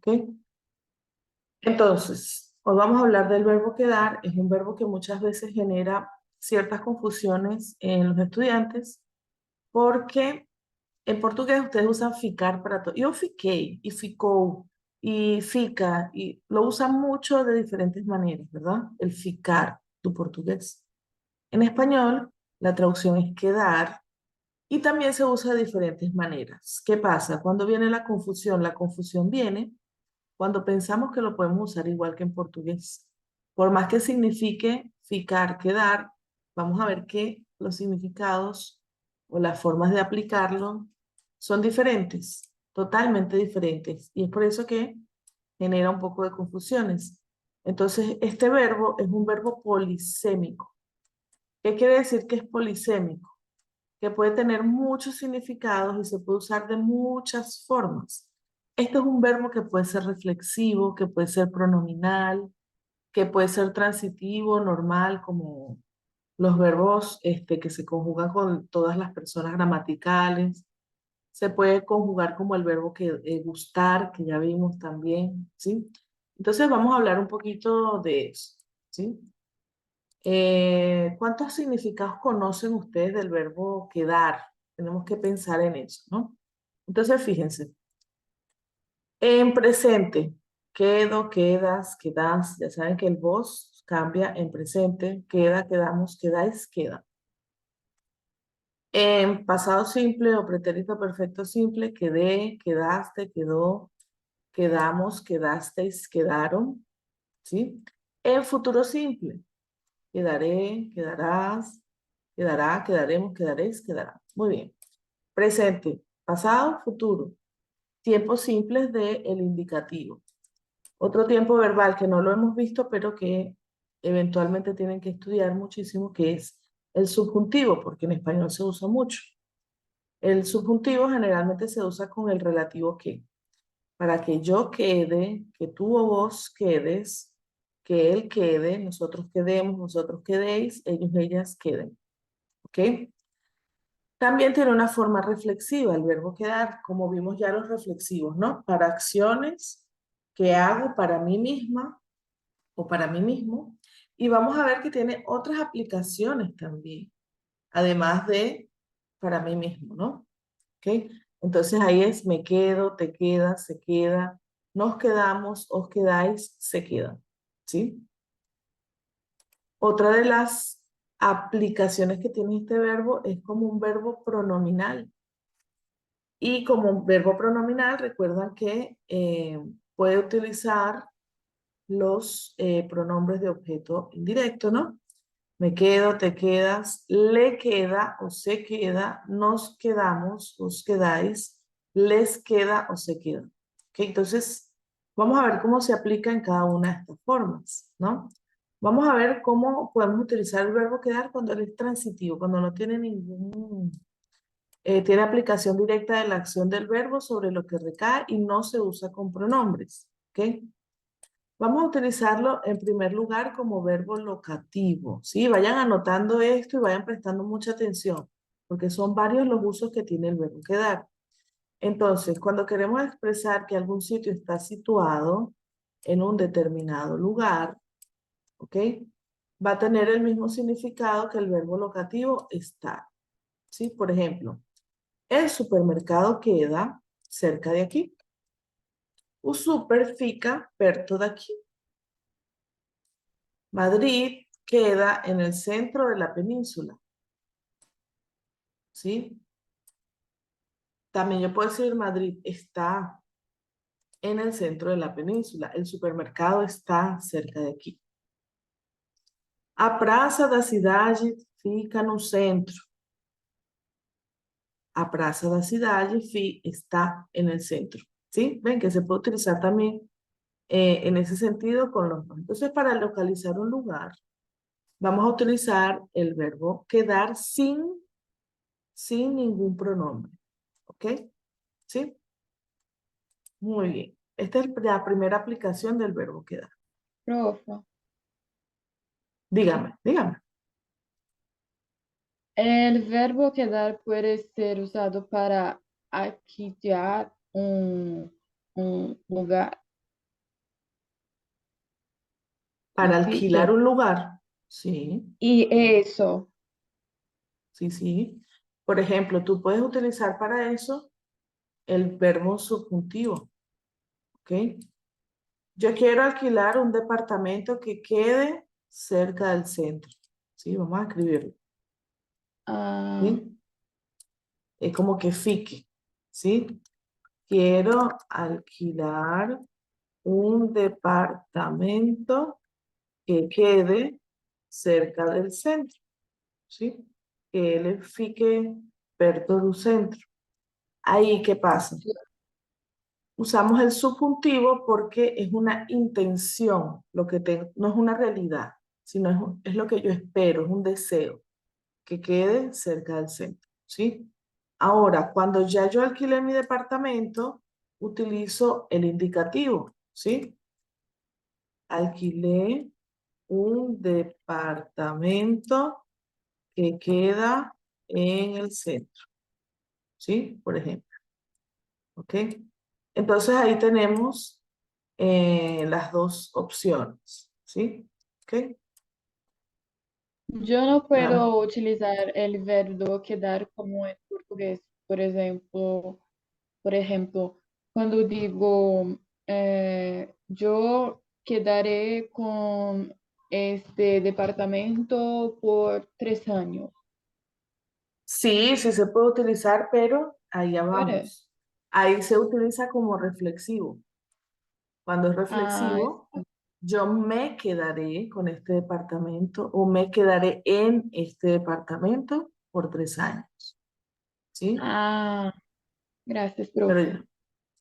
¿ok? Entonces, hoy vamos a hablar del verbo quedar. Es un verbo que muchas veces genera ciertas confusiones en los estudiantes porque en portugués ustedes usan ficar para todo. Yo fiquei, y ficou, y fica, y lo usan mucho de diferentes maneras, ¿verdad? El ficar, tu portugués. En español, la traducción es quedar y también se usa de diferentes maneras. ¿Qué pasa? Cuando viene la confusión viene cuando pensamos que lo podemos usar igual que en portugués. Por más que signifique ficar, quedar, vamos a ver que los significados o las formas de aplicarlo son diferentes, totalmente diferentes. Y es por eso que genera un poco de confusiones. Entonces, este verbo es un verbo polisémico. ¿Qué quiere decir que es polisémico? Que puede tener muchos significados y se puede usar de muchas formas. Este es un verbo que puede ser reflexivo, que puede ser pronominal, que puede ser transitivo, normal, como los verbos que se conjugan con todas las personas gramaticales. Se puede conjugar como el verbo que, gustar, que ya vimos también, ¿sí? Entonces vamos a hablar un poquito de eso, ¿sí? ¿Cuántos significados conocen ustedes del verbo quedar? Tenemos que pensar en eso, ¿no? Entonces, fíjense, en presente, quedo, quedas, quedas, ya saben que el vos cambia en presente, queda, quedamos, quedáis, queda. En pasado simple o pretérito perfecto simple, quedé, quedaste, quedó, quedamos, quedasteis, quedaron, ¿sí? En futuro simple, quedaré, quedarás, quedará, quedaremos, quedaréis, quedará. Muy bien. Presente, pasado, futuro. Tiempos simples del indicativo. Otro tiempo verbal que no lo hemos visto, pero que eventualmente tienen que estudiar muchísimo, que es el subjuntivo, porque en español se usa mucho. El subjuntivo generalmente se usa con el relativo que. Para que yo quede, que tú o vos quedes, que él quede, nosotros quedemos, nosotros quedéis, ellos, ellas queden. ¿Ok? También tiene una forma reflexiva el verbo quedar, como vimos ya los reflexivos, ¿no? Para acciones que hago para mí misma o para mí mismo. Y vamos a ver que tiene otras aplicaciones también, además de para mí mismo, ¿no? ¿Ok? Entonces ahí es me quedo, te quedas, se queda, nos quedamos, os quedáis, se quedan, ¿sí? Otra de las aplicaciones que tiene este verbo es como un verbo pronominal. Y como verbo pronominal, recuerdan que puede utilizar los pronombres de objeto indirecto, ¿no? Me quedo, te quedas, le queda o se queda, nos quedamos, os quedáis, les queda o se queda. ¿Ok? Entonces, vamos a ver cómo se aplica en cada una de estas formas, ¿no? Vamos a ver cómo podemos utilizar el verbo quedar cuando él es transitivo, cuando no tiene tiene aplicación directa de la acción del verbo sobre lo que recae y no se usa con pronombres. ¿Ok? Vamos a utilizarlo en primer lugar como verbo locativo. ¿Sí? Vayan anotando esto y vayan prestando mucha atención, porque son varios los usos que tiene el verbo quedar. Entonces, cuando queremos expresar que algún sitio está situado en un determinado lugar, ¿ok? Va a tener el mismo significado que el verbo locativo estar. ¿Sí? Por ejemplo, el supermercado queda cerca de aquí. O super fica perto de aquí. Madrid queda en el centro de la península. ¿Sí? También yo puedo decir Madrid está en el centro de la península. El supermercado está cerca de aquí. A Praça da Cidade fica no centro. A Praça da Cidade está en el centro. ¿Sí? Ven que se puede utilizar también en ese sentido con los dos. Entonces, para localizar un lugar, vamos a utilizar el verbo quedar sin ningún pronombre. ¿Ok? ¿Sí? Muy bien. Esta es la primera aplicación del verbo quedar. Profe, Dígame, dígame. el verbo quedar puede ser usado para alquilar un lugar. Para alquilar ¿Existe? un lugar. Sí, Y eso, sí, sí. Por ejemplo, tú puedes utilizar para eso el verbo subjuntivo, ¿ok? Yo quiero alquilar un departamento que quede cerca del centro. Sí, vamos a escribirlo, ah, ¿sí? Es como que fique, ¿sí? Quiero alquilar un departamento que quede cerca del centro, ¿sí? Que él fique perto del centro. Ahí, ¿qué pasa? Usamos el subjuntivo porque es una intención, lo que no es una realidad, sino es lo que yo espero, es un deseo, que quede cerca del centro, ¿sí? Ahora, cuando ya yo alquilé mi departamento, utilizo el indicativo, ¿sí? Alquilé un departamento que queda en el centro, ¿sí? Por ejemplo, ¿ok? Entonces ahí tenemos las dos opciones, ¿sí? ¿Ok? yo no Vamos. puedo utilizar el verbo quedar como en portugués. Por ejemplo, cuando digo yo quedaré con este departamento por 3 años. Sí, sí se puede utilizar, pero allá ¿Puede? vamos. Ahí se utiliza como reflexivo. Cuando es Ah, reflexivo, yo me quedaré con este departamento o me quedaré en este departamento por 3 años, ¿sí? ah, gracias, profe. Pero,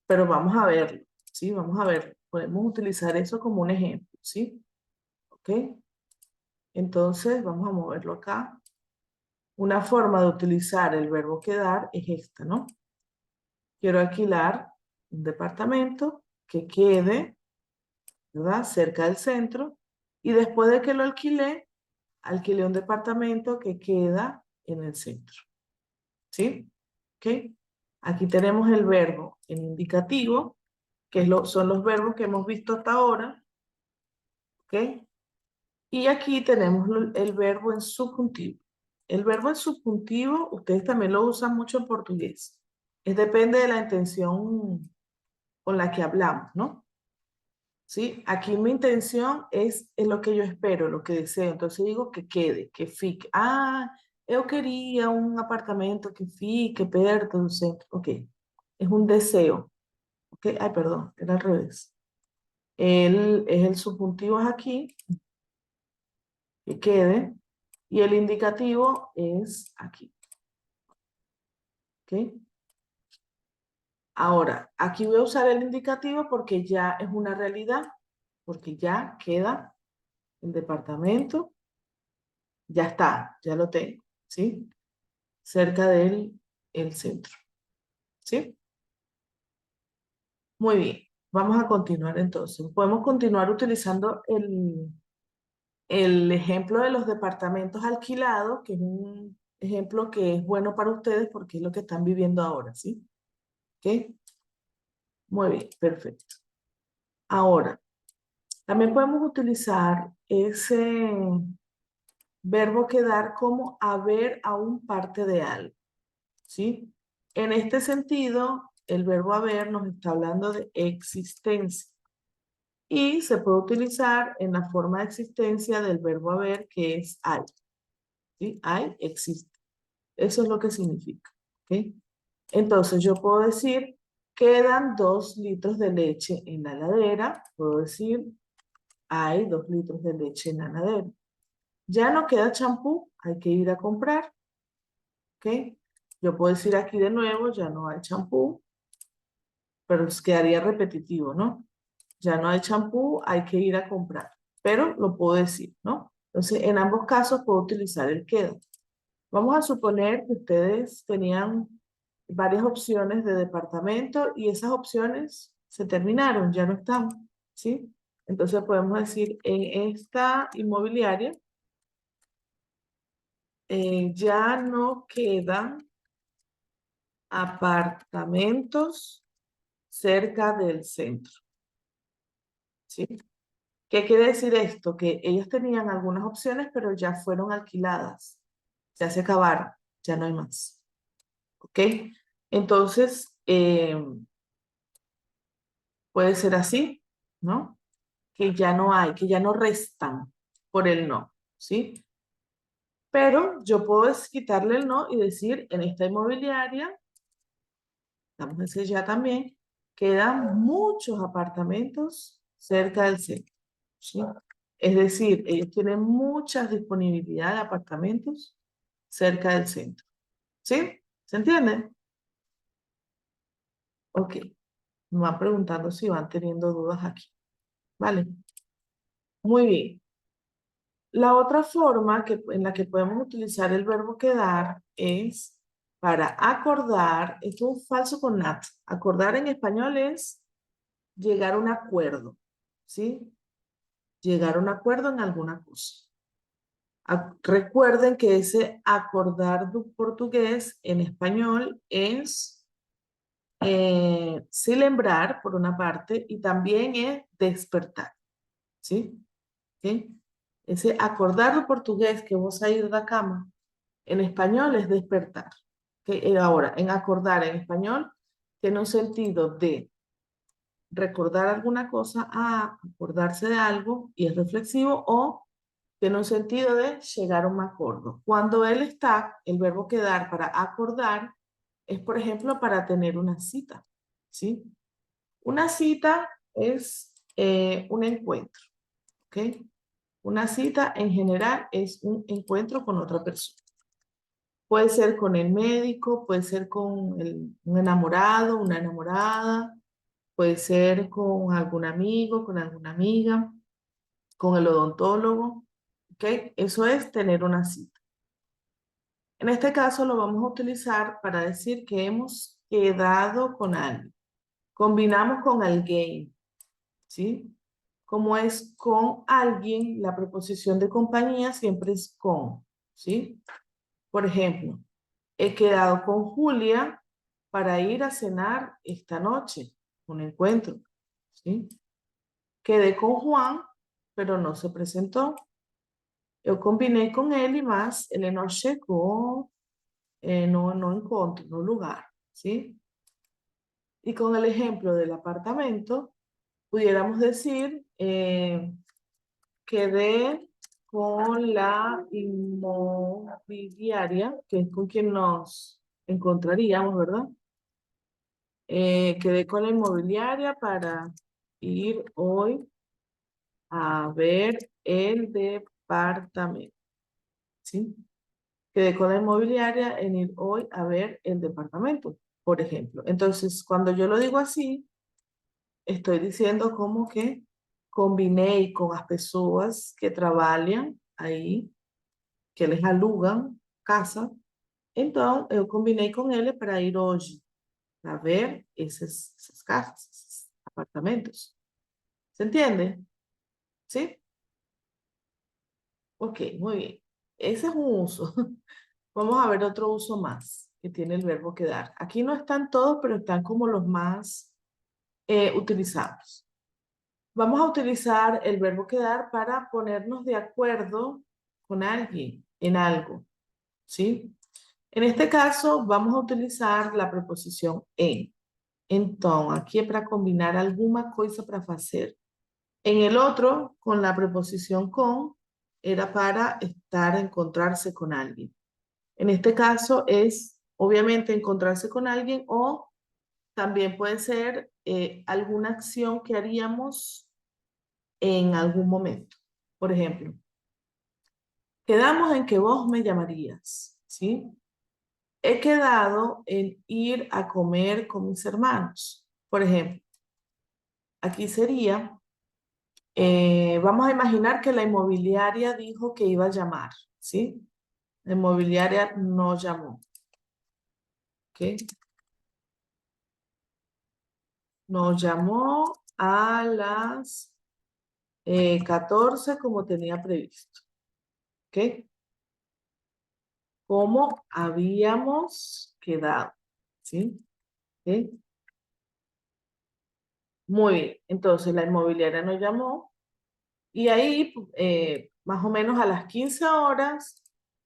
pero vamos a verlo, ¿sí? Vamos a ver. Podemos utilizar eso como un ejemplo, ¿sí? ¿Ok? Entonces, vamos a moverlo acá. Una forma de utilizar el verbo quedar es esta, ¿no? Quiero alquilar un departamento que quede, ¿verdad? Cerca del centro. Y después de que lo alquilé, alquilé un departamento que queda en el centro. ¿Sí? ¿Ok? Aquí tenemos el verbo en indicativo, que son los verbos que hemos visto hasta ahora. ¿Ok? Y aquí tenemos el verbo en subjuntivo. El verbo en subjuntivo, ustedes también lo usan mucho en portugués. Depende de la intención con la que hablamos, ¿no? ¿Sí? Aquí mi intención es lo que yo espero, lo que deseo. Entonces digo que quede, que fique. Ah, yo quería un apartamento que fique perto del centro. Ok, es un deseo. Ok, ay, perdón, era al revés. El subjuntivo es aquí, que quede, y el indicativo es aquí. ¿Ok? Ahora, aquí voy a usar el indicativo porque ya es una realidad, porque ya queda el departamento, ya está, ya lo tengo, ¿sí? Cerca del el centro, ¿sí? Muy bien, vamos a continuar entonces. Podemos continuar utilizando el ejemplo de los departamentos alquilados, que es un ejemplo que es bueno para ustedes porque es lo que están viviendo ahora, ¿sí? ¿Ok? Muy bien, perfecto. Ahora, también podemos utilizar ese verbo quedar como haber aún parte de algo, ¿sí? En este sentido, el verbo haber nos está hablando de existencia y se puede utilizar en la forma de existencia del verbo haber que es hay, ¿sí? Hay, existe. Eso es lo que significa, ¿ok? Entonces yo puedo decir, quedan 2 litros de leche en la heladera. Puedo decir, hay 2 litros de leche en la heladera. Ya no queda champú, hay que ir a comprar, ¿ok? Yo puedo decir aquí de nuevo, ya no hay champú, pero quedaría repetitivo, ¿no? Ya no hay champú, hay que ir a comprar, pero lo puedo decir, ¿no? Entonces, en ambos casos puedo utilizar el queda. Vamos a suponer que ustedes tenían varias opciones de departamento y esas opciones se terminaron, ya no están, ¿sí? Entonces podemos decir, en esta inmobiliaria ya no quedan apartamentos cerca del centro, ¿sí? ¿Qué quiere decir esto? Que ellos tenían algunas opciones, pero ya fueron alquiladas. Ya se acabaron, ya no hay más. ¿Ok? Entonces, puede ser así, ¿no? Que ya no hay, que ya no restan por el no, ¿sí? Pero yo puedo quitarle el no y decir, en esta inmobiliaria, vamos a decir ya también, quedan muchos apartamentos cerca del centro, ¿sí? Es decir, ellos tienen mucha disponibilidad de apartamentos cerca del centro, ¿sí? ¿Se entiende? Ok, me van preguntando si van teniendo dudas aquí, ¿vale? Muy bien. La otra forma en la que podemos utilizar el verbo quedar es para acordar, esto es un falso con nat. Acordar en español es llegar a un acuerdo, ¿sí? Llegar a un acuerdo en alguna cosa. Recuerden que ese acordar do portugués en español es celebrar, por una parte, y también es despertar, ¿sí? ¿Sí? Ese acordar do portugués que vos a ir da cama, en español es despertar. Ahora, en acordar en español, tiene un sentido de recordar alguna cosa a acordarse de algo y es reflexivo, o tiene un sentido de llegar a un acuerdo. Cuando él está, el verbo quedar para acordar es, por ejemplo, para tener una cita, ¿sí? Una cita es un encuentro, ¿ok? Una cita en general es un encuentro con otra persona. Puede ser con el médico, puede ser con un enamorado, una enamorada, puede ser con algún amigo, con alguna amiga, con el odontólogo, ¿ok? Eso es tener una cita. En este caso lo vamos a utilizar para decir que hemos quedado con alguien. Combinamos con alguien, ¿sí? Como es con alguien, la preposición de compañía siempre es con, ¿sí? Por ejemplo, he quedado con Julia para ir a cenar esta noche, un encuentro, ¿sí? Quedé con Juan, pero no se presentó. Yo combiné con él y más, ele não chegou, no encontró, no lugar, ¿sí? Y con el ejemplo del apartamento, pudiéramos decir, quedé con la inmobiliaria, que es con quien nos encontraríamos, ¿verdad? Quedé con la inmobiliaria para ir hoy a ver el departamento, ¿sí? Quedé con la inmobiliaria en ir hoy a ver el departamento, por ejemplo. Entonces, cuando yo lo digo así, estoy diciendo como que combinei con las personas que trabajan ahí, que les alugan casa. Entonces, yo combinei con ellos para ir hoy a ver esas casas, esos apartamentos. ¿Se entiende? ¿Sí? Ok, muy bien. Ese es un uso. Vamos a ver otro uso más que tiene el verbo quedar. Aquí no están todos, pero están como los más utilizados. Vamos a utilizar el verbo quedar para ponernos de acuerdo con alguien en algo, ¿sí? En este caso, vamos a utilizar la preposición en. Entonces, aquí es para combinar alguna cosa para hacer. En el otro, con la preposición con, era para estar, encontrarse con alguien. En este caso es, obviamente, encontrarse con alguien, o también puede ser alguna acción que haríamos en algún momento. Por ejemplo, quedamos en que vos me llamarías, ¿sí? He quedado en ir a comer con mis hermanos. Por ejemplo, aquí sería, vamos a imaginar que la inmobiliaria dijo que iba a llamar, ¿sí? La inmobiliaria no llamó, ¿ok? Nos llamó a las 14 como tenía previsto, ¿ok? Como habíamos quedado, ¿sí? ¿Ok? Muy bien, entonces la inmobiliaria nos llamó Y ahí, más o menos a las 15 horas,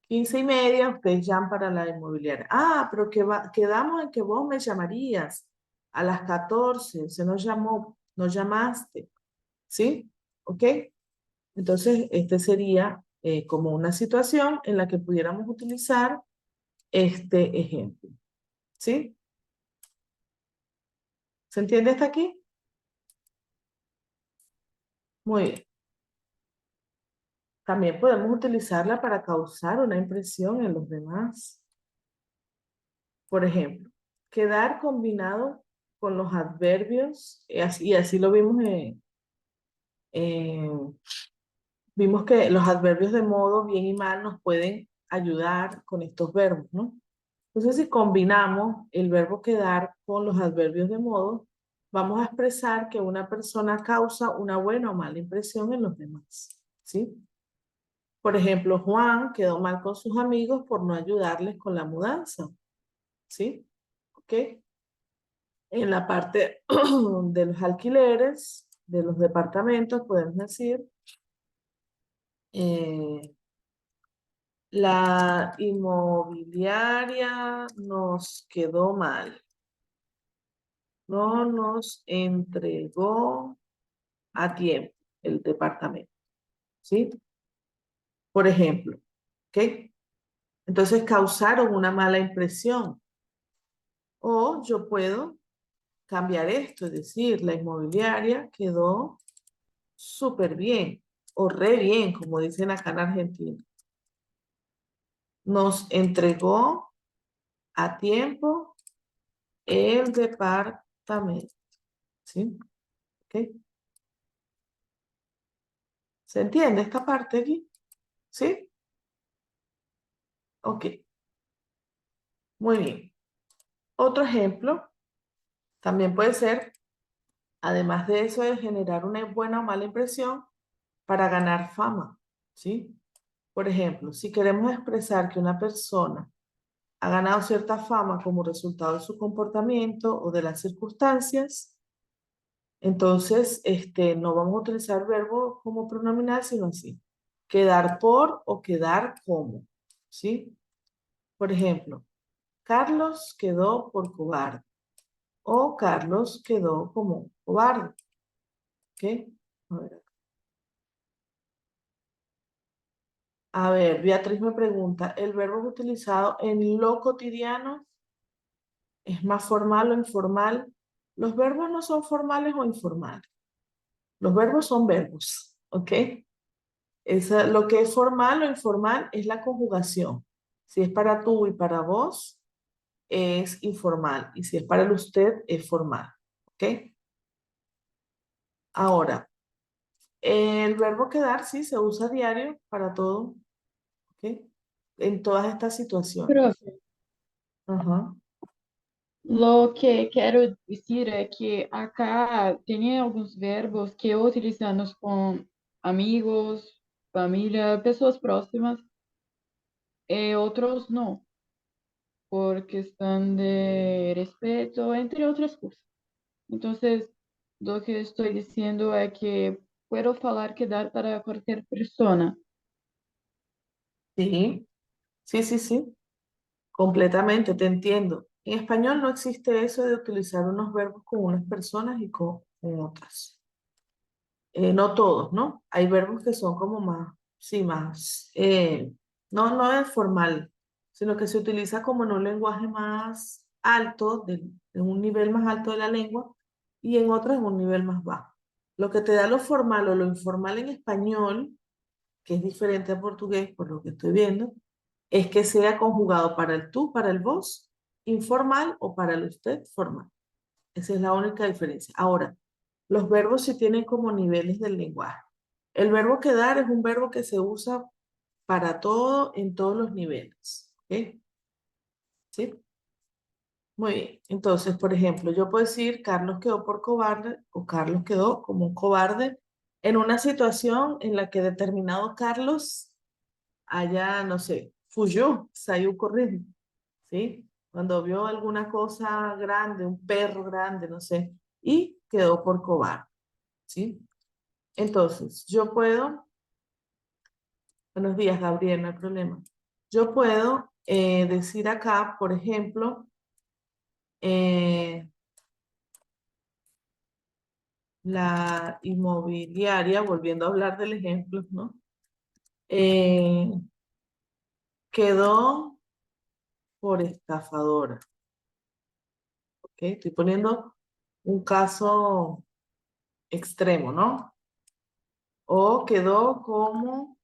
15:30, ustedes llaman para la inmobiliaria. Ah, pero quedamos en que vos me llamarías a las 14, usted no llamó, no llamaste, ¿sí? ¿Ok? Entonces, este sería como una situación en la que pudiéramos utilizar este ejemplo, ¿sí? ¿Se entiende hasta aquí? Muy bien. También podemos utilizarla para causar una impresión en los demás. Por ejemplo, quedar combinado con los adverbios, y así lo vimos, vimos que los adverbios de modo, bien y mal, nos pueden ayudar con estos verbos, ¿no? Entonces, si combinamos el verbo quedar con los adverbios de modo, vamos a expresar que una persona causa una buena o mala impresión en los demás, ¿sí? Por ejemplo, Juan quedó mal con sus amigos por no ayudarles con la mudanza, ¿sí? ¿Ok? En la parte de los alquileres, de los departamentos, podemos decir, eh, la inmobiliaria nos quedó mal, no nos entregó a tiempo el departamento, ¿sí? Por ejemplo, ¿ok? Entonces causaron una mala impresión. O yo puedo cambiar esto, es decir, la inmobiliaria quedó súper bien o re bien, como dicen acá en Argentina. Nos entregó a tiempo el departamento, ¿sí? ¿Ok? ¿Se entiende esta parte aquí? ¿Sí? Ok, muy bien. Otro ejemplo también puede ser, además de eso, de generar una buena o mala impresión para ganar fama, ¿sí? Por ejemplo, si queremos expresar que una persona ha ganado cierta fama como resultado de su comportamiento o de las circunstancias, entonces no vamos a utilizar verbo como pronominal, sino así. Quedar por o quedar como, ¿sí? Por ejemplo, Carlos quedó por cobarde o Carlos quedó como cobarde. ¿Ok? A ver, Beatriz me pregunta, ¿el verbo utilizado en lo cotidiano es más formal o informal? Los verbos no son formales o informales. Los verbos son verbos, ¿ok? Lo que es formal o informal es la conjugación. Si es para tú y para vos, es informal. Y si es para el usted, es formal, ¿ok? Ahora, el verbo quedar, sí, se usa a diario para todo, ¿ok? En todas estas situaciones. Profe, Ajá. lo que quero dizer é que acá tem alguns verbos que utilizamos com amigos, família, pessoas próximas, e outros não, por questão de respeito, entre outras coisas. Então, lo que estou dizendo é que puedo falar que dar para qualquer persona. Sí, sí, sí, sí. Completamente, te entiendo. En español no existe eso de utilizar unos verbos con unas personas y con otras. No todos, ¿no? Hay verbos que son como más, sí, más, no es formal, sino que se utiliza como en un lenguaje más alto, de un nivel más alto de la lengua, y en otros en un nivel más bajo. Lo que te da lo formal o lo informal en español, que es diferente a portugués, por lo que estoy viendo, es que sea conjugado para el tú, para el vos, informal o para el usted, formal. Esa es la única diferencia. Ahora, los verbos sí tienen como niveles del lenguaje. El verbo quedar es un verbo que se usa para todo en todos los niveles. ¿Ok? ¿Sí? Muy bien. Entonces, por ejemplo, yo puedo decir Carlos quedó por cobarde o Carlos quedó como un cobarde en una situación en la que determinado Carlos haya, no sé, fuyó, salió corriendo. ¿Sí? Cuando vio alguna cosa grande, un perro grande, no sé, y quedó por cobarde. ¿Sí? Entonces, yo puedo, buenos días, Gabriel, no hay problema. Yo puedo decir acá, por ejemplo, eh, la inmobiliaria, volviendo a hablar del ejemplo, ¿no? Eh, quedó por estafadora, ¿ok? Estoy poniendo un caso extremo, ¿no? O quedó como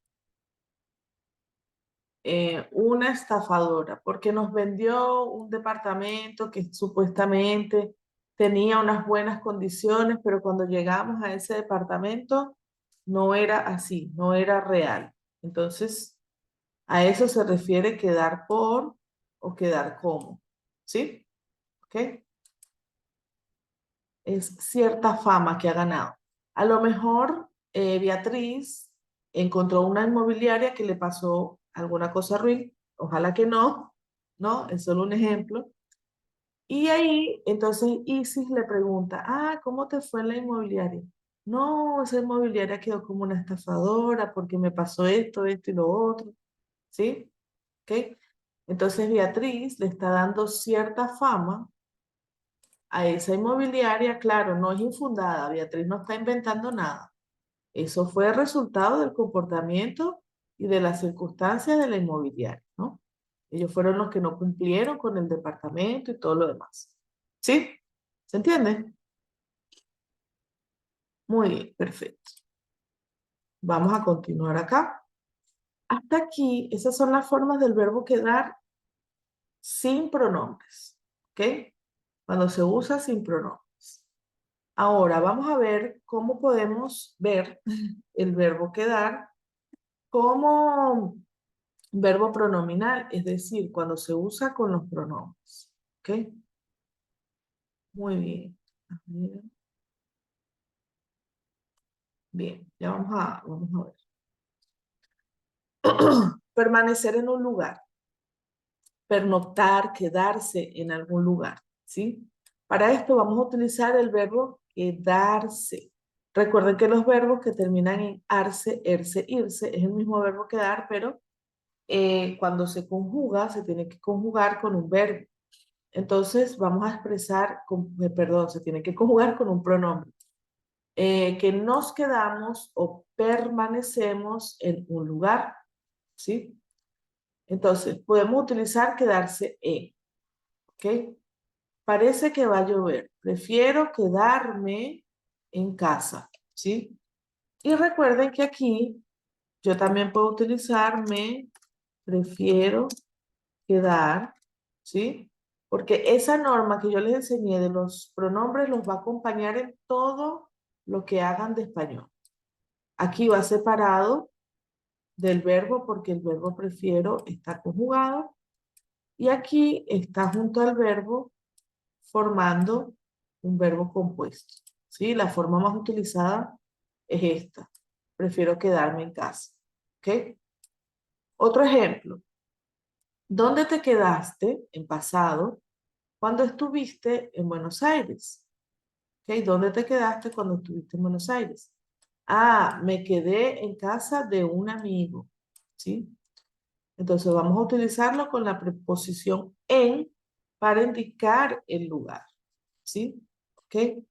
una estafadora, porque nos vendió un departamento que supuestamente tenía unas buenas condiciones, pero cuando llegamos a ese departamento no era así, no era real. Entonces, a eso se refiere quedar por o quedar como, ¿sí? ¿Ok? Es cierta fama que ha ganado. A lo mejor Beatriz encontró una inmobiliaria que le pasó alguna cosa ruin, ojalá que no, ¿no? Es solo un ejemplo. Y ahí, entonces Isis le pregunta, ah, ¿cómo te fue en la inmobiliaria? No, esa inmobiliaria quedó como una estafadora porque me pasó esto y lo otro, ¿sí? ¿Ok? Entonces Beatriz le está dando cierta fama a esa inmobiliaria, claro, no es infundada, Beatriz no está inventando nada. Eso fue el resultado del comportamiento y de las circunstancias de la inmobiliaria, ¿no? Ellos fueron los que no cumplieron con el departamento y todo lo demás. ¿Sí? ¿Se entiende? Muy bien, perfecto. Vamos a continuar acá. Hasta aquí, esas son las formas del verbo quedar sin pronombres, ¿ok? Cuando se usa sin pronombres. Ahora vamos a ver cómo podemos ver el verbo quedar como verbo pronominal, es decir, cuando se usa con los pronombres. ¿Ok? Muy bien. A ver. Bien, ya vamos a ver. Permanecer en un lugar, pernoctar, quedarse en algún lugar, ¿sí? Para esto vamos a utilizar el verbo quedarse. Recuerden que los verbos que terminan en arse, erse, irse, es el mismo verbo quedar, pero cuando se conjuga, se tiene que conjugar con un verbo. Entonces, vamos a expresar, perdón, se tiene que conjugar con un pronombre. Que nos quedamos o permanecemos en un lugar, ¿sí? Entonces, podemos utilizar quedarse en, ¿ok? Parece que va a llover. Prefiero quedarme en casa, ¿sí? Y recuerden que aquí yo también puedo utilizar me prefiero quedar, ¿sí? Porque esa norma que yo les enseñé de los pronombres los va a acompañar en todo lo que hagan de español. Aquí va separado del verbo porque el verbo prefiero está conjugado y aquí está junto al verbo formando un verbo compuesto, ¿sí? La forma más utilizada es esta. Prefiero quedarme en casa, ¿ok? Otro ejemplo. ¿Dónde te quedaste en pasado cuando estuviste en Buenos Aires? ¿Ok? ¿Dónde te quedaste cuando estuviste en Buenos Aires? Ah, me quedé en casa de un amigo, ¿sí? Entonces vamos a utilizarlo con la preposición en para indicar el lugar, ¿sí? ¿Ok?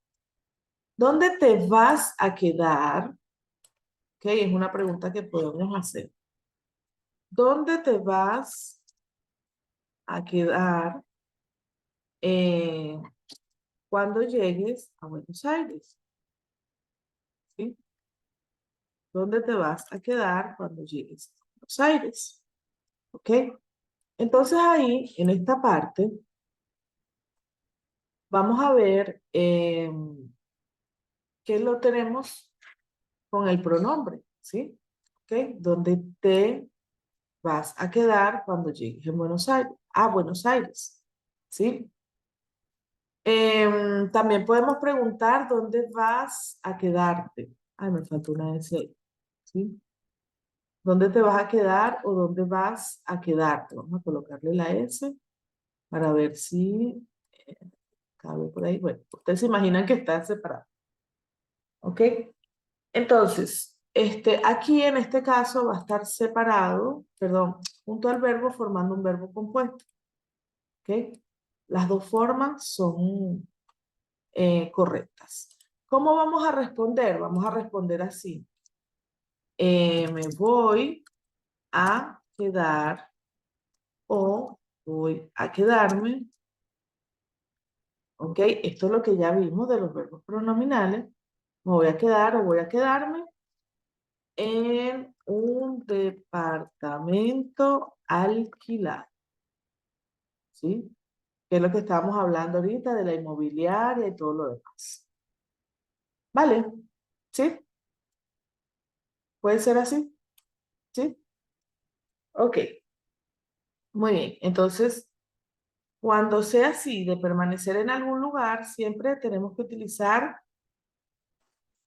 ¿Dónde te vas a quedar? ¿Ok? Es una pregunta que podemos hacer. ¿Dónde te vas a quedar eh, cuando llegues a Buenos Aires? ¿Sí? ¿Dónde te vas a quedar cuando llegues a Buenos Aires? ¿Ok? Entonces ahí, en esta parte, vamos a ver qué lo tenemos con el pronombre, ¿sí? ¿Ok? ¿Dónde te vas a quedar cuando llegues en Buenos Aires? A Buenos Aires, ¿sí? También podemos preguntar dónde vas a quedarte. Ay, me faltó una S ahí, ¿sí? ¿Dónde te vas a quedar o dónde vas a quedarte? Vamos a colocarle la S para ver si cabe por ahí. Bueno, ustedes se imaginan que están separados. ¿Ok? Entonces, aquí en este caso va a estar separado, perdón, junto al verbo formando un verbo compuesto. ¿Ok? Las dos formas son correctas. ¿Cómo vamos a responder? Vamos a responder así. Me voy a quedar o voy a quedarme. ¿Ok? Esto es lo que ya vimos de los verbos pronominales. Me voy a quedar o voy a quedarme en un departamento alquilado. ¿Sí? Que es lo que estábamos hablando ahorita de la inmobiliaria y todo lo demás. ¿Vale? ¿Sí? ¿Puede ser así? ¿Sí? Ok. Muy bien. Entonces, cuando sea así, de permanecer en algún lugar, siempre tenemos que utilizar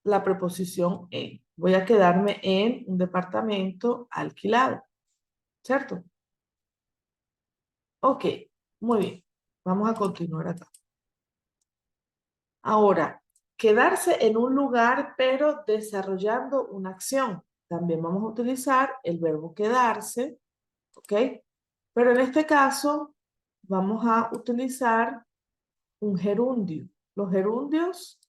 la preposición en. Voy a quedarme en un departamento alquilado, ¿cierto? Ok, muy bien. Vamos a continuar acá. Ahora, quedarse en un lugar pero desarrollando una acción. También vamos a utilizar el verbo quedarse, ¿ok? Pero en este caso vamos a utilizar un gerundio. Los gerundios,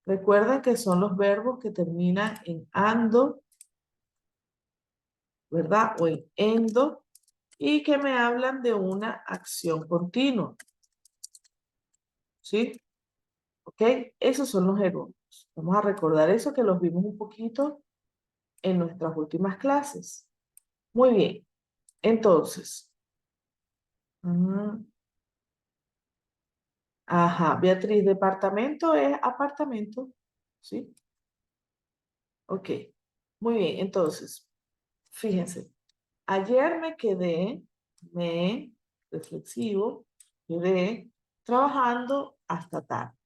recuerden que son los verbos que terminan en ando, ¿verdad? O en endo, y que me hablan de una acción continua, ¿sí? ¿Ok? Esos son los gerundios. Vamos a recordar eso que los vimos un poquito en nuestras últimas clases. Muy bien. Entonces, mm, ajá, Beatriz, departamento es apartamento, ¿sí? Ok. Muy bien, entonces, fíjense. Ayer reflexivo, quedé trabajando hasta tarde.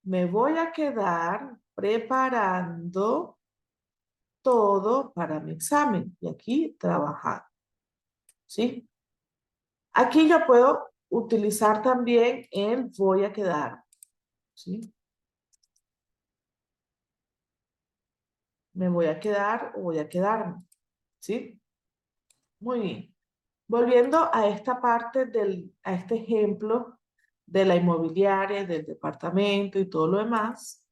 Me voy a quedar preparando todo para mi examen y aquí trabajar, ¿sí? Aquí yo puedo utilizar también el voy a quedar, ¿sí? Me voy a quedar o voy a quedarme, ¿sí? Muy bien. Volviendo a esta parte a este ejemplo de la inmobiliaria, del departamento y todo lo demás,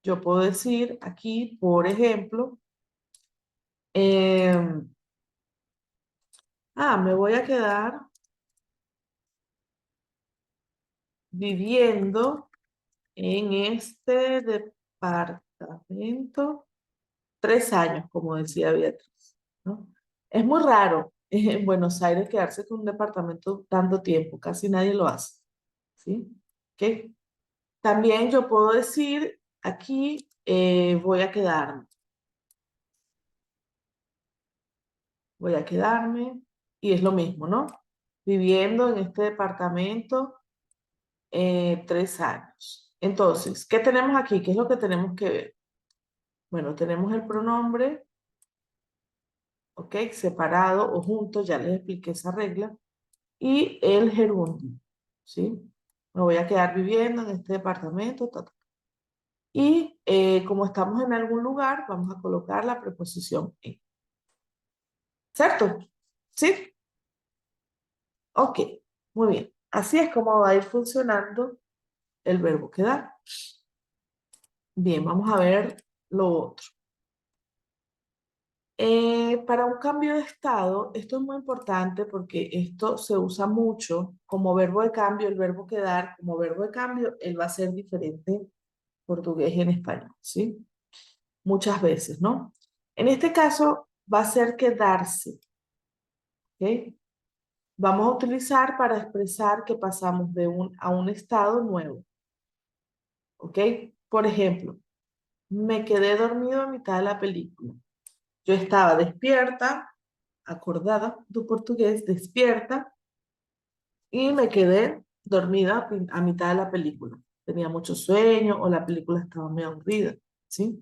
yo puedo decir aquí, por ejemplo, em, me voy a quedar viviendo en este departamento 3 años, como decía Beatriz, ¿no? Es muy raro en Buenos Aires quedarse con un departamento tanto tiempo, casi nadie lo hace, ¿sí? ¿Ok? También yo puedo decir aquí voy a quedarme, y es lo mismo, ¿no? Viviendo en este departamento 3 años. Entonces, ¿qué tenemos aquí? ¿Qué es lo que tenemos que ver? Bueno, tenemos el pronombre, ¿ok? Separado o junto, ya les expliqué esa regla, y el gerundio, ¿sí? Me voy a quedar viviendo en este departamento, ta, ta. Y como estamos en algún lugar, vamos a colocar la preposición en. ¿Cierto? ¿Sí? Ok, muy bien. Así es como va a ir funcionando el verbo quedar. Bien, vamos a ver lo otro. Para un cambio de estado, esto es muy importante porque esto se usa mucho como verbo de cambio, el verbo quedar como verbo de cambio, él va a ser diferente en portugués y en español, ¿sí? Muchas veces, ¿no? En este caso va a ser quedarse, ¿ok? Vamos a utilizar para expresar que pasamos a un estado nuevo, ¿ok? Por ejemplo, me quedé dormido a mitad de la película. Yo estaba despierta, acordada do portugués, despierta, y me quedé dormida a mitad de la película. Tenía mucho sueño o la película estaba muy aburrida, ¿sí?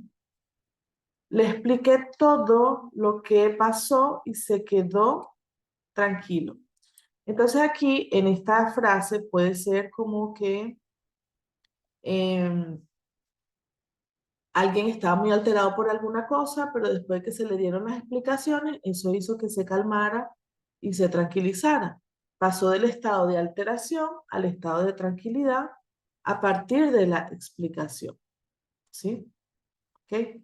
Le expliqué todo lo que pasó y se quedó tranquilo. Entonces aquí en esta frase puede ser como que em, alguien estaba muy alterado por alguna cosa, pero después de que se le dieron las explicaciones, eso hizo que se calmara y se tranquilizara. Pasó del estado de alteración al estado de tranquilidad a partir de la explicación. ¿Sí? ¿Ok?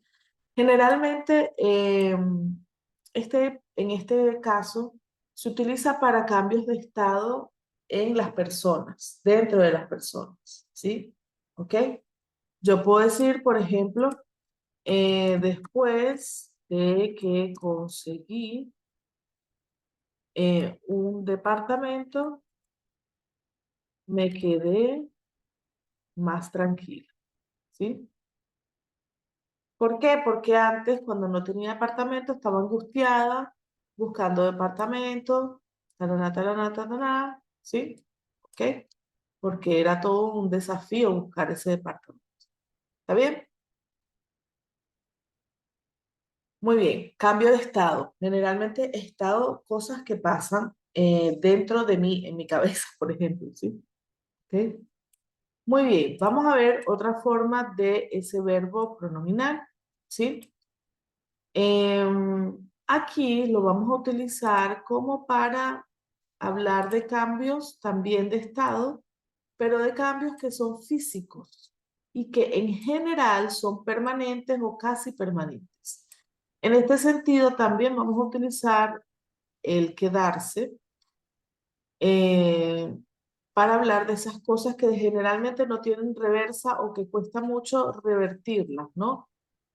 Generalmente, en este caso, se utiliza para cambios de estado en las personas, dentro de las personas. ¿Sí? ¿Ok? Yo puedo decir, por ejemplo, después de que conseguí un departamento, me quedé más tranquila, ¿sí? ¿Por qué? Porque antes, cuando no tenía departamento, estaba angustiada, buscando departamento, taraná, taraná, taraná, ¿sí? ¿Ok? Porque era todo un desafío buscar ese departamento. ¿Está bien? Muy bien, cambio de estado. Generalmente estado, cosas que pasan dentro de mí, en mi cabeza, por ejemplo, ¿sí? ¿Ok? Muy bien, vamos a ver otra forma de ese verbo pronominal, ¿sí? Aquí lo vamos a utilizar como para hablar de cambios también de estado, pero de cambios que son físicos y que en general son permanentes o casi permanentes. En este sentido, también vamos a utilizar el quedarse eh, para hablar de esas cosas que generalmente no tienen reversa o que cuesta mucho revertirlas, ¿no?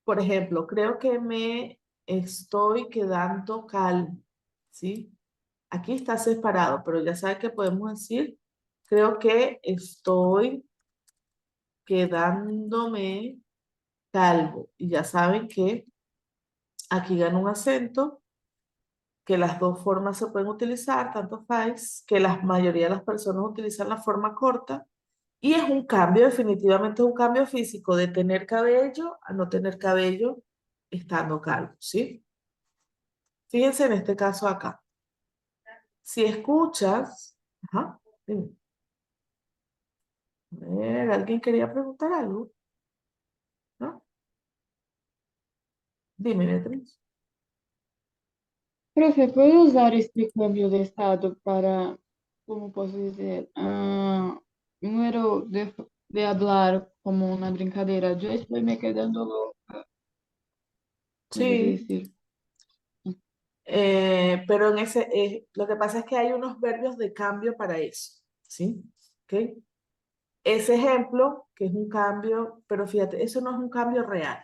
Por ejemplo, creo que me estoy quedando calmo, ¿sí? Aquí está separado, pero ya sabe que podemos decir, creo que estoy quedándome calvo. Y ya saben que aquí gana un acento, que las dos formas se pueden utilizar, tanto faz, que la mayoría de las personas utilizan la forma corta. Y es un cambio, definitivamente es un cambio físico de tener cabello a no tener cabello estando calvo, ¿sí? Fíjense en este caso acá. Si escuchas, ajá, dime. A ver, ¿alguien quería preguntar algo? ¿No? Dime, Beatriz. Profe, ¿puedo usar este cambio de estado para, ¿cómo puedo decir? Número de hablar como una brincadera. Yo estoy me quedando loca. ¿Puede Sí, decir? pero lo que pasa es que hay unos verbos de cambio para eso, ¿sí? ¿Ok? Ese ejemplo, que es un cambio, pero fíjate, eso no es un cambio real.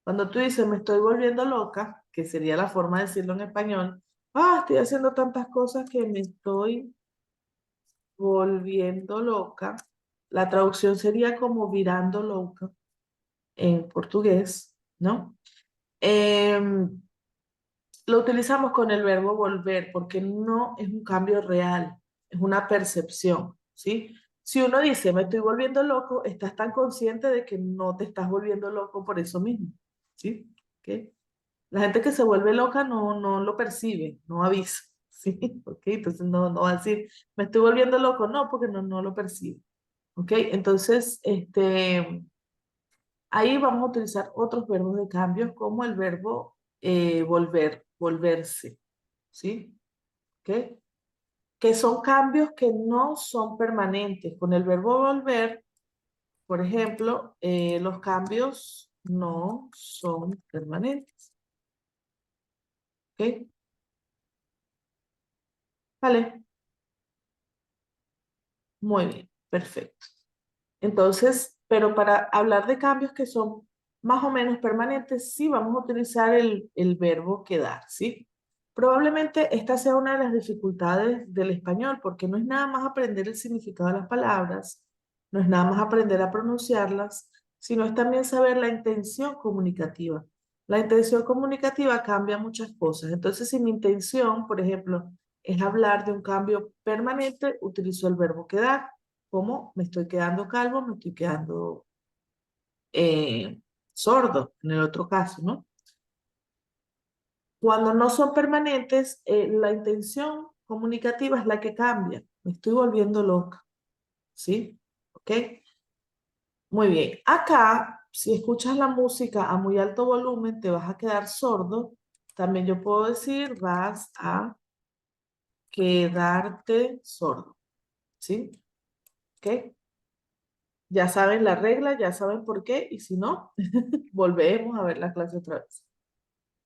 Cuando tú dices me estoy volviendo loca, que sería la forma de decirlo en español, estoy haciendo tantas cosas que me estoy volviendo loca. La traducción sería como virando loca en portugués, ¿no? Em, lo utilizamos con el verbo volver porque no es un cambio real, es una percepción, ¿sí? Si uno dice, me estoy volviendo loco, estás tan consciente de que no te estás volviendo loco por eso mismo, ¿sí? ¿Ok? La gente que se vuelve loca no lo percibe, no avisa, ¿sí? ¿Ok? Entonces no va a decir, me estoy volviendo loco, no, porque no lo percibe, ¿ok? Entonces, ahí vamos a utilizar otros verbos de cambio como el verbo volver, volverse, ¿sí? ¿Ok? Que son cambios que no son permanentes. Con el verbo volver, por ejemplo, los cambios no son permanentes, ¿ok? Vale, muy bien, perfecto. Entonces, pero para hablar de cambios que son más o menos permanentes, sí vamos a utilizar el verbo quedar, ¿sí? Probablemente esta sea una de las dificultades del español, porque no es nada más aprender el significado de las palabras, no es nada más aprender a pronunciarlas, sino es también saber la intención comunicativa. La intención comunicativa cambia muchas cosas. Entonces, si mi intención, por ejemplo, es hablar de un cambio permanente, utilizo el verbo quedar. ¿Cómo? Me estoy quedando calvo, me estoy quedando eh, sordo, en el otro caso, ¿no? Cuando no son permanentes, la intención comunicativa es la que cambia. Me estoy volviendo loca, ¿sí? ¿Ok? Muy bien. Acá si escuchas la música a muy alto volumen, te vas a quedar sordo. También yo puedo decir, vas a quedarte sordo. ¿Sí? ¿Ok? Ya saben la regla, ya saben por qué, y si no, volvemos a ver la clase otra vez.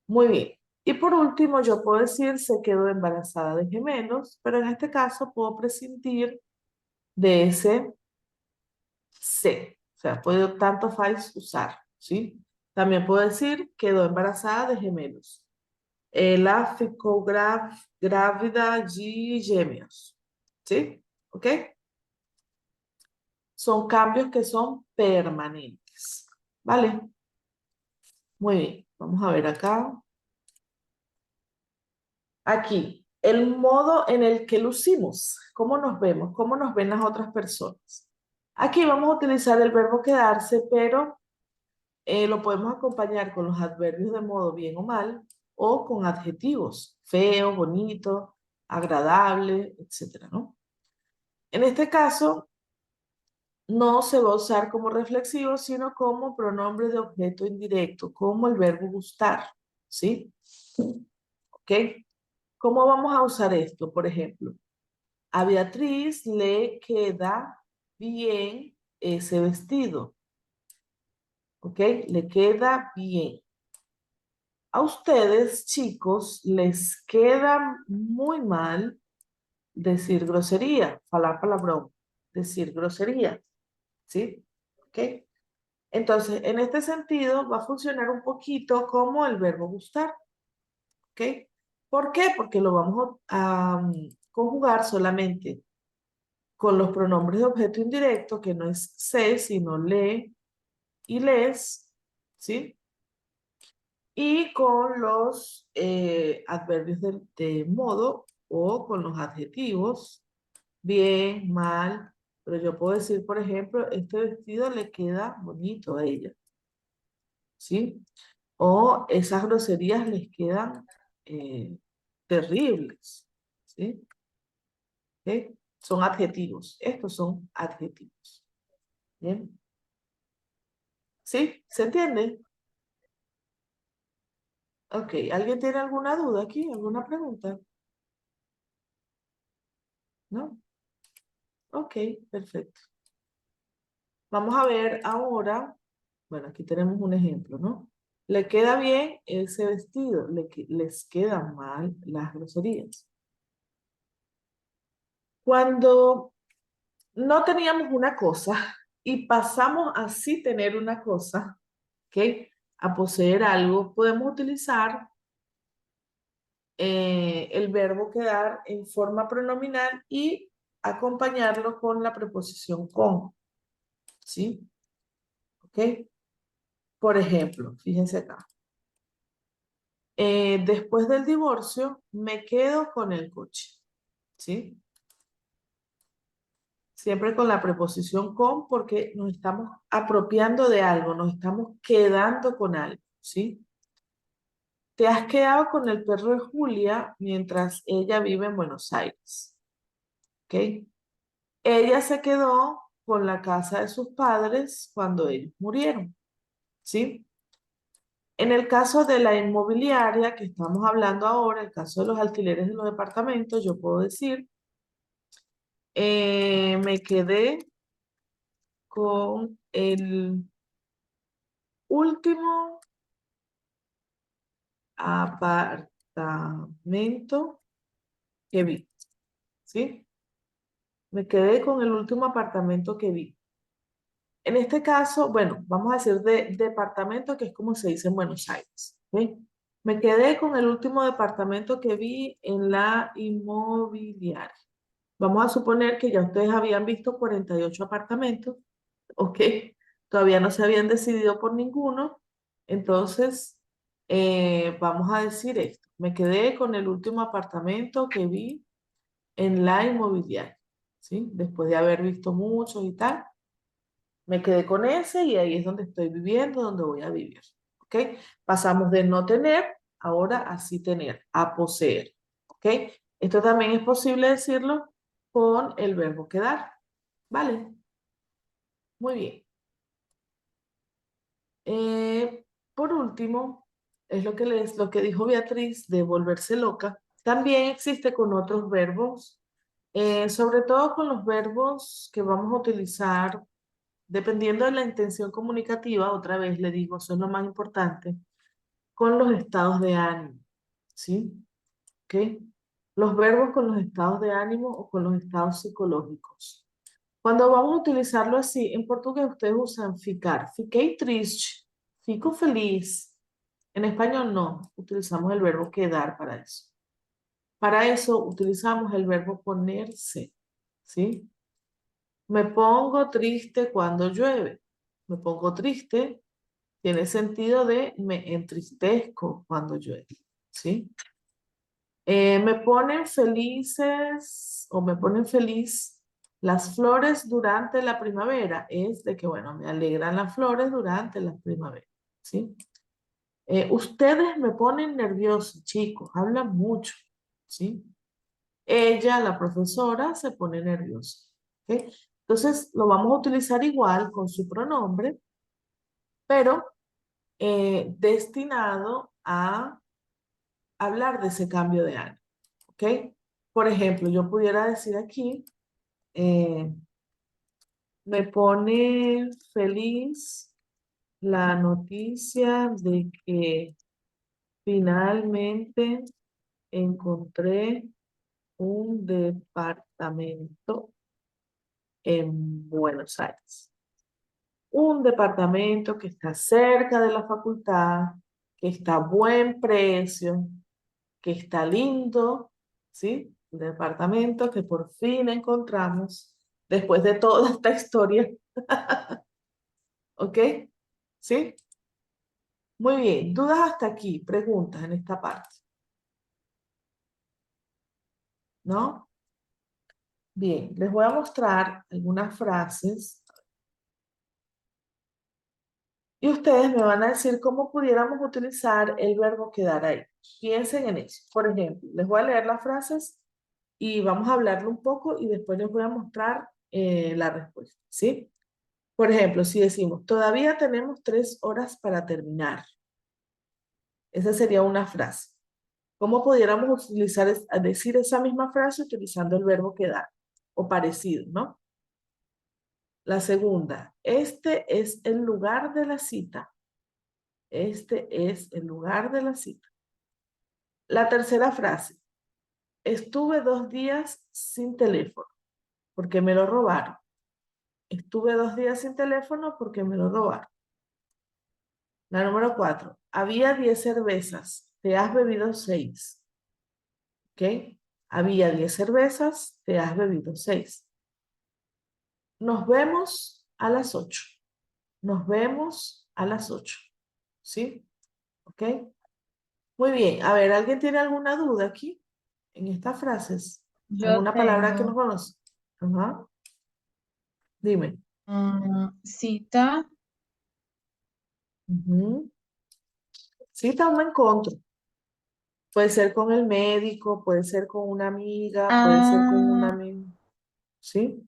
Muy bien. Y por último, yo puedo decir, se quedó embarazada de gemelos, pero en este caso puedo prescindir de ese se. O sea, puedo tanto faz usar, ¿sí? También puedo decir, quedó embarazada de gemelos. Ela ficou grávida de gêmeos, ¿sí? ¿Ok? Son cambios que son permanentes, ¿vale? Muy bien, vamos a ver acá. Aquí, el modo en el que lucimos, cómo nos vemos, cómo nos ven las otras personas. Aquí vamos a utilizar el verbo quedarse, pero lo podemos acompañar con los adverbios de modo bien o mal, o con adjetivos, feo, bonito, agradable, etcétera, ¿no? En este caso, no se va a usar como reflexivo, sino como pronombre de objeto indirecto, como el verbo gustar, ¿sí? ¿Ok? ¿Cómo vamos a usar esto? Por ejemplo, a Beatriz le queda bien ese vestido, ¿ok? Le queda bien. A ustedes, chicos, les queda muy mal decir grosería, falar palabrón, decir grosería, ¿sí? ¿Ok? Entonces, en este sentido, va a funcionar un poquito como el verbo gustar, ¿ok? ¿Por qué? Porque lo vamos a conjugar solamente con los pronombres de objeto indirecto, que no es se, sino le y les, ¿sí? Y con los adverbios de modo o con los adjetivos, bien, mal, pero yo puedo decir, por ejemplo, este vestido le queda bonito a ella, ¿sí? O esas groserías les quedan terribles, ¿sí? ¿Ok? Son adjetivos, estos son adjetivos, ¿bien? ¿Sí? ¿Se entiende? Ok, ¿alguien tiene alguna duda aquí? ¿Alguna pregunta? ¿No? Ok, perfecto. Vamos a ver ahora, bueno, aquí tenemos un ejemplo, ¿no? Le queda bien ese vestido, les quedan mal las groserías. Cuando no teníamos una cosa y pasamos a sí tener una cosa, ¿ok? A poseer algo, podemos utilizar el verbo quedar en forma pronominal y acompañarlo con la preposición con, ¿sí? ¿Ok? Por ejemplo, fíjense acá. Después del divorcio, me quedo con el coche, ¿sí? Siempre con la preposición con porque nos estamos apropiando de algo, nos estamos quedando con algo, ¿sí? Te has quedado con el perro de Julia mientras ella vive en Buenos Aires, ¿ok? Ella se quedó con la casa de sus padres cuando ellos murieron, ¿sí? En el caso de la inmobiliaria que estamos hablando ahora, el caso de los alquileres de los departamentos, yo puedo decir, me quedé con el último apartamento que vi, ¿sí? Me quedé con el último apartamento que vi. En este caso, bueno, vamos a decir de departamento, que es como se dice en Buenos Aires, ¿sí? Me quedé con el último departamento que vi en la inmobiliaria. Vamos a suponer que ya ustedes habían visto 48 apartamentos, ¿ok? Todavía no se habían decidido por ninguno. Entonces, vamos a decir esto. Me quedé con el último apartamento que vi en la inmobiliaria, ¿sí? Después de haber visto muchos y tal, me quedé con ese y ahí es donde estoy viviendo, donde voy a vivir, ¿ok? Pasamos de no tener, ahora a sí tener, a poseer, ¿ok? Esto también es posible decirlo con el verbo quedar, ¿vale? Muy bien. Por último, es lo que dijo Beatriz de volverse loca. También existe con otros verbos, sobre todo con los verbos que vamos a utilizar dependiendo de la intención comunicativa. Otra vez le digo, eso es lo más importante, con los estados de ánimo, ¿sí? ¿Ok? Los verbos con los estados de ánimo o con los estados psicológicos. Cuando vamos a utilizarlo así, en portugués ustedes usan ficar. Fiquei triste, fico feliz. En español no, utilizamos el verbo quedar para eso. Para eso utilizamos el verbo ponerse, ¿sí? Me pongo triste cuando llueve. Me pongo triste tiene sentido de me entristezco cuando llueve, ¿sí? Me ponen felices o me ponen feliz las flores durante la primavera. Es de que, bueno, me alegran las flores durante la primavera, ¿sí? Ustedes me ponen nervioso, chicos, hablan mucho, ¿sí? Ella, la profesora, se pone nerviosa, ¿ok? Entonces, lo vamos a utilizar igual con su pronombre, pero destinado a hablar de ese cambio de ánimo, ¿ok? Por ejemplo, yo pudiera decir aquí, eh, me pone feliz la noticia de que finalmente encontré un departamento en Buenos Aires. Un departamento que está cerca de la facultad, que está a buen precio, que está lindo, ¿sí? Un departamento que por fin encontramos después de toda esta historia, ¿ok? ¿Sí? Muy bien, dudas hasta aquí, preguntas en esta parte, ¿no? Bien, les voy a mostrar algunas frases y ustedes me van a decir cómo pudiéramos utilizar el verbo quedar ahí. Piensen en eso. Por ejemplo, les voy a leer las frases y vamos a hablarlo un poco y después les voy a mostrar la respuesta, ¿sí? Por ejemplo, si decimos, todavía tenemos 3 horas para terminar. Esa sería una frase. ¿Cómo pudiéramos utilizar, decir esa misma frase utilizando el verbo quedar? O parecido, ¿no? La segunda, este es el lugar de la cita. Este es el lugar de la cita. La tercera frase, estuve 2 días sin teléfono porque me lo robaron. Estuve 2 días sin teléfono porque me lo robaron. La número 4, había 10 cervezas, te has bebido 6. ¿Ok? Había 10 cervezas, te has bebido 6. Nos vemos a las 8. Nos vemos a las 8. ¿Sí? ¿Ok? Muy bien. A ver, ¿alguien tiene alguna duda aquí en estas frases? Yo ¿Alguna palabra que no tengo conoce? Ajá. Dime. cita, Ujú. Cita un encuentro. Puede ser con el médico, puede ser con una amiga, puede ser con un ah, amigo. ¿Sí?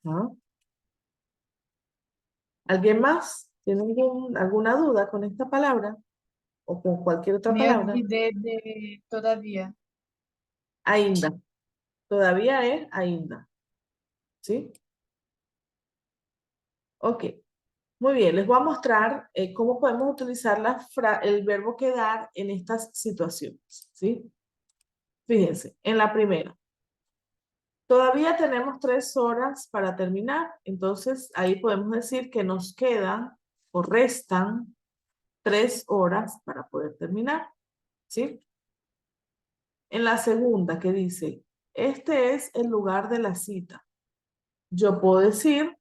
Ajá. ¿Alguien más? ¿Tiene alguna duda con esta palabra o con cualquier otra me palabra? olvidé de todavía. Ainda. Todavía es ainda. ¿Sí? Ok. Muy bien. Les voy a mostrar cómo podemos utilizar el verbo quedar en estas situaciones. ¿Sí? Fíjense, en la primera. Todavía tenemos 3 horas para terminar. Entonces, ahí podemos decir que nos quedan o restan 3 horas para poder terminar. ¿Sí? En la segunda que dice, este es el lugar de la cita. Yo puedo decir,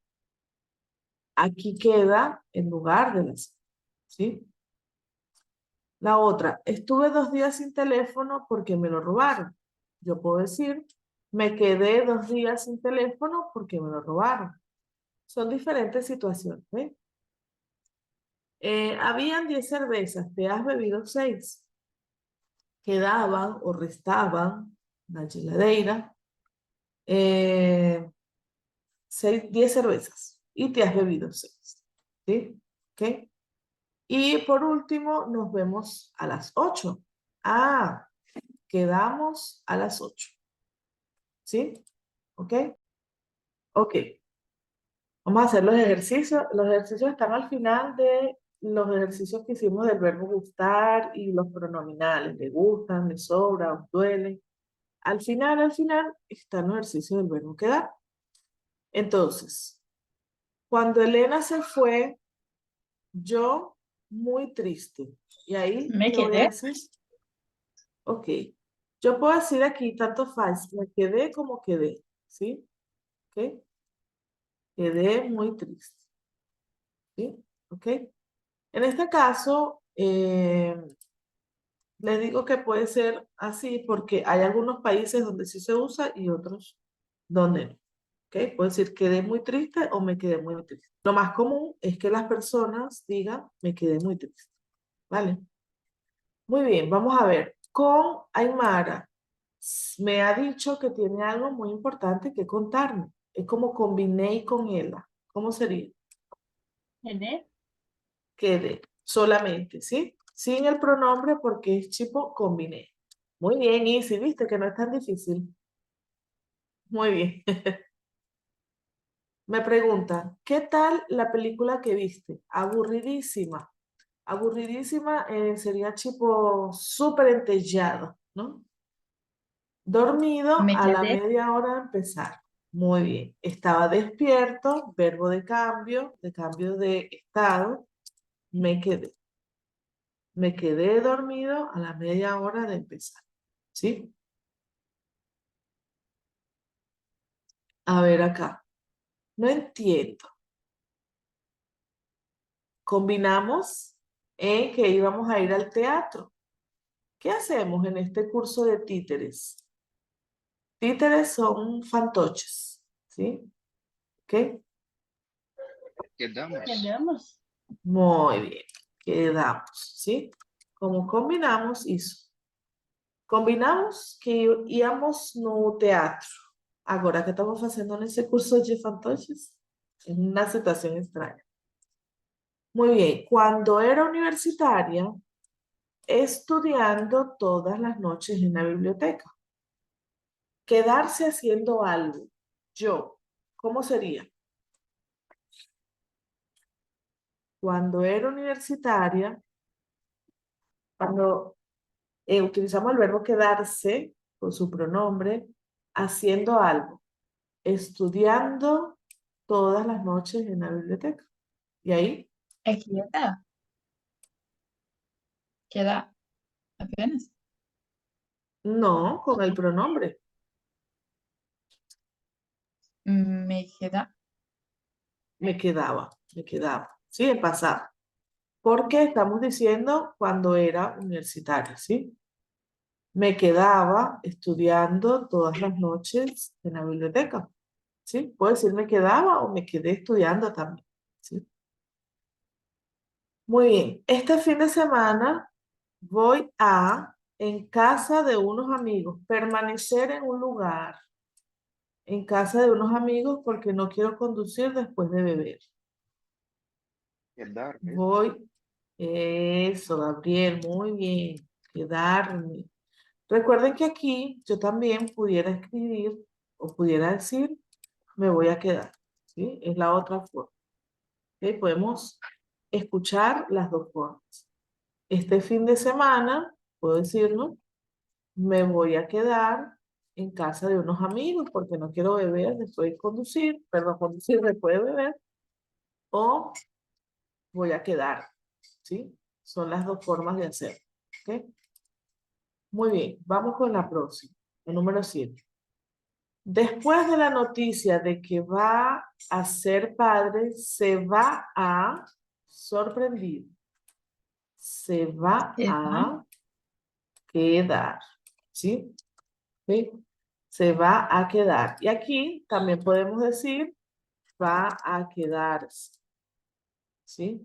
aquí queda el lugar de la cita. ¿Sí? La otra, estuve 2 días sin teléfono porque me lo robaron. Yo puedo decir, me quedé 2 días sin teléfono porque me lo robaron. Son diferentes situaciones. ¿Ven? Habían 10 cervezas, te has bebido 6. Quedaban o restaban na geladeira 10 cervezas y te has bebido 6. ¿Sí? ¿ok? Y por último, nos vemos a las 8. Ah, quedamos a las 8. ¿Sí? ¿Ok? Ok. Vamos a hacer los ejercicios. Los ejercicios están al final de los ejercicios que hicimos del verbo gustar y los pronominales. Le gustan, le sobra, os duele. Al final están los ejercicios del verbo quedar. Entonces, cuando Elena se fue, yo muy triste. Y ahí, Me ¿qué voy a quedé. decir? Ok. Yo puedo decir aquí tanto fácil, me quedé como quedé. ¿Sí? Ok. Quedé muy triste. ¿Sí? Ok. En este caso, les digo que puede ser así porque hay algunos países donde sí se usa y otros donde no. ¿Ok? Puedo decir quedé muy triste o me quedé muy triste. Lo más común es que las personas digan me quedé muy triste. ¿Vale? Muy bien, vamos a ver. Con Aymara, me ha dicho que tiene algo muy importante que contarme. Es como combiné con ella. ¿Cómo sería? ¿Quedé? Quedé solamente, ¿sí? Sin el pronombre porque es tipo combiné. Muy bien, Isi, viste que no es tan difícil. Muy bien. Me preguntan, ¿qué tal la película que viste? Aburridísima. Aburridísima sería tipo súper entellado, ¿no? Dormido Me a la quedé. media hora de empezar. Muy bien. Estaba despierto, verbo de cambio de estado. Me quedé. Me quedé dormido a la media hora de empezar. ¿Sí? A ver acá. No entiendo. Combinamos en que íbamos a ir al teatro. ¿Qué hacemos en este curso de títeres? Títeres son fantoches. ¿Sí? ¿Ok? Quedamos. Quedamos. Muy bien. Quedamos. ¿Sí? Como combinamos isso. Combinamos que íamos no teatro. Agora, que estamos fazendo nesse curso de fantoches? Una situación extraña. Muy bien. Cuando era universitaria, estudiando todas las noches en la biblioteca. Quedarse haciendo algo. Yo, ¿cómo sería? Cuando era universitaria, cuando utilizamos el verbo quedarse con su pronombre, haciendo algo, estudiando todas las noches en la biblioteca. ¿Y ahí? É queda. Queda apenas. No, con el pronombre. Me queda. Me quedaba. Sí, en pasado. Porque estamos diciendo cuando era universitaria, ¿sí? Me quedaba estudiando todas las noches en la biblioteca, ¿sí? Puedo decir me quedaba o me quedé estudiando también, ¿sí? Muy bien, este fin de semana voy a, en casa de unos amigos, permanecer en un lugar, en casa de unos amigos porque no quiero conducir después de beber. Quedarme. Voy, eso, Gabriel, muy bien, quedarme. Recuerden que aquí yo también pudiera escribir o pudiera decir, me voy a quedar, ¿sí? Es la otra forma. ¿Ok? Podemos escuchar las dos formas. Este fin de semana, puedo decirlo, me voy a quedar en casa de unos amigos porque no quiero beber después de conducir, perdón, conducir después de beber, o voy a quedar, ¿sí? Son las dos formas de hacer, ¿ok? Muy bien, vamos con la próxima, el número 7. Después de la noticia de que va a ser padre, se va a sorprender. Se va Queda. a quedar. ¿Sí? ¿Sí? Se va a quedar. Y aquí también podemos decir va a quedarse. ¿Sí?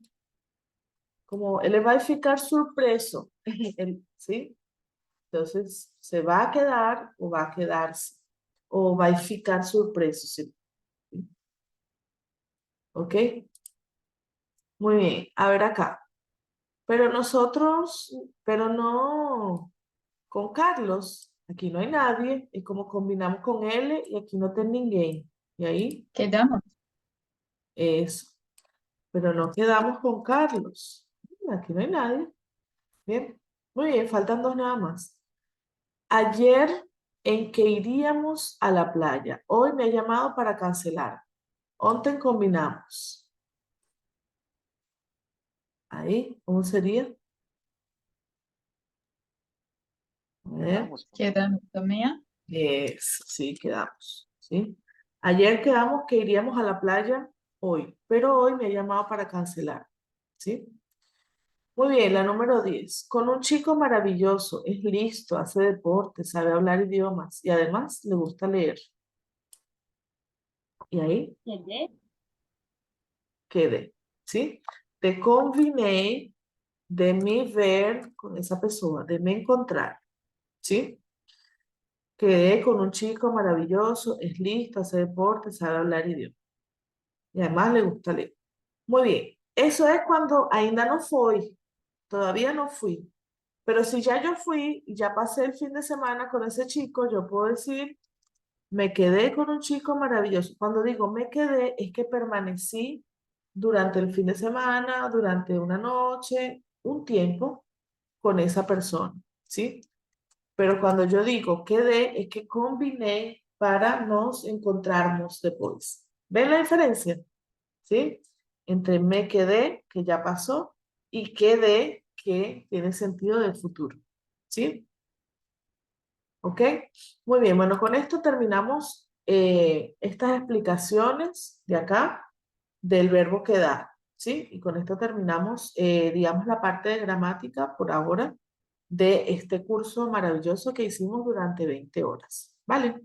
Como él va a ficar sorpreso. ¿Sí? Entonces, se va a quedar o va a quedarse. O va a ficar sorpreso. ¿Sí? ¿Ok? Muy bien, a ver acá. Pero nosotros, pero no con Carlos. Aquí no hay nadie. Y como combinamos con L y aquí no tem ninguém. Y ahí, Quedamos. eso. Pero no quedamos con Carlos. Aquí no hay nadie. Bien. Muy bien, faltan dos nada más. Ayer en que iríamos a la playa. Hoy me ha llamado para cancelar. Ontem combinamos. Ahí, ¿cómo sería? A ver. Quedamos também. Eso, sí, quedamos. ¿Sí? Ayer quedamos que iríamos a la playa hoy, pero hoy me ha llamado para cancelar. ¿Sí? Muy bien, la número 10. Con un chico maravilloso, es listo, hace deporte, sabe hablar idiomas y además le gusta leer. Y ahí quedé. ¿Sí? Te combiné de me ver con esa persona, de me encontrar. ¿Sí? Quedé con un chico maravilloso, es listo, hace deporte, sabe hablar idiomas. Y además le gusta leer. Muy bien, eso es cuando ainda no fui, todavía no fui. Pero si ya yo fui y ya pasé el fin de semana con ese chico, yo puedo decir, me quedé con un chico maravilloso. Cuando digo me quedé, es que permanecí durante el fin de semana, durante una noche, un tiempo con esa persona, ¿sí? Pero cuando yo digo quedé, es que combiné para nos encontrarnos después. ¿Ven la diferencia? ¿Sí? Entre me quedé, que ya pasó, y quedé, que tiene sentido del futuro. ¿Sí? ¿Ok? Muy bien, bueno, con esto terminamos estas explicaciones de acá del verbo quedar. ¿Sí? Y con esto terminamos, digamos, la parte de gramática por ahora de este curso maravilloso que hicimos durante 20 horas. ¿Vale?